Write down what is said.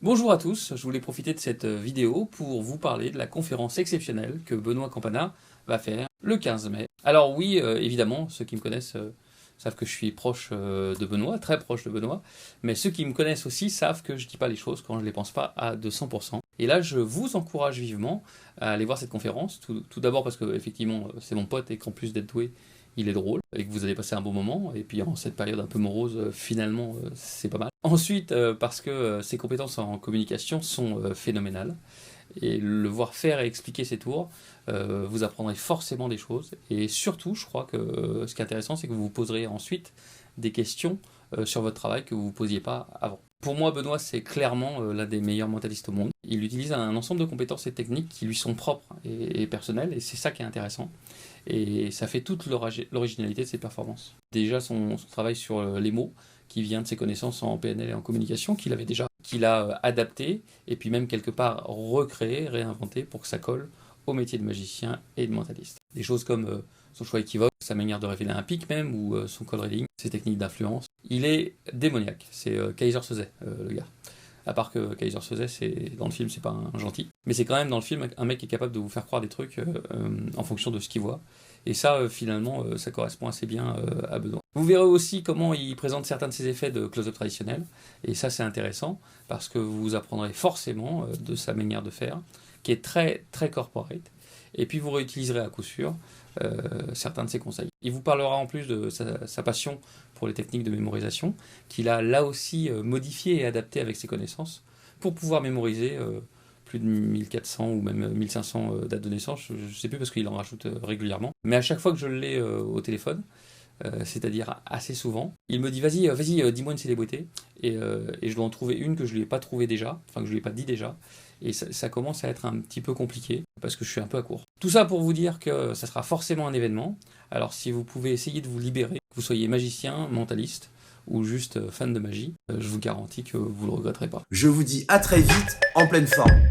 Bonjour à tous, je voulais profiter de cette vidéo pour vous parler de la conférence exceptionnelle que Benoît Campana va faire le 15 mai. Alors oui, évidemment, ceux qui me connaissent savent que je suis proche de Benoît, très proche de Benoît, mais ceux qui me connaissent aussi savent que je ne dis pas les choses quand je ne les pense pas à 200%. Et là, je vous encourage vivement à aller voir cette conférence, tout d'abord parce que effectivement c'est mon pote et qu'en plus d'être doué, il est drôle, et que vous allez passer un bon moment, et puis en cette période un peu morose, finalement, c'est pas mal. Ensuite, parce que ses compétences en communication sont phénoménales, et le voir faire et expliquer ses tours, vous apprendrez forcément des choses, et surtout, je crois que ce qui est intéressant, c'est que vous vous poserez ensuite des questions sur votre travail que vous ne vous posiez pas avant. Pour moi, Benoît, c'est clairement l'un des meilleurs mentalistes au monde. Il utilise un ensemble de compétences et techniques qui lui sont propres et personnelles, et c'est ça qui est intéressant. Et ça fait toute l'originalité de ses performances. Déjà, son travail sur les mots, qui vient de ses connaissances en PNL et en communication, qu'il a adapté, et puis même quelque part recréé, réinventé pour que ça colle au métier de magicien et de mentaliste. Des choses comme son choix équivoque, sa manière de révéler un pic même, ou son call reading, ses techniques d'influence. Il est démoniaque, c'est Kaiser Soze, le gars. À part que Kaiser Soze, dans le film, c'est pas un gentil. Mais c'est quand même dans le film un mec qui est capable de vous faire croire des trucs en fonction de ce qu'il voit. Et ça, finalement, ça correspond assez bien à Benoît. Vous verrez aussi comment il présente certains de ses effets de close-up traditionnel. Et ça, c'est intéressant parce que vous apprendrez forcément de sa manière de faire, qui est très, très corporate. Et puis vous réutiliserez à coup sûr certains de ses conseils. Il vous parlera en plus de sa passion pour les techniques de mémorisation, qu'il a là aussi modifié et adapté avec ses connaissances pour pouvoir mémoriser plus de 1400 ou même 1500 dates de naissance, je ne sais plus parce qu'il en rajoute régulièrement. Mais à chaque fois que je l'ai au téléphone, c'est-à-dire assez souvent, il me dit vas-y, dis-moi une célébrité, et je dois en trouver une que je lui ai pas trouvée déjà, enfin que je lui ai pas dit déjà, et ça commence à être un petit peu compliqué parce que je suis un peu à court. Tout ça pour vous dire que ça sera forcément un événement. Alors si vous pouvez essayer de vous libérer, que vous soyez magicien, mentaliste ou juste fan de magie, je vous garantis que vous le regretterez pas. Je vous dis à très vite en pleine forme.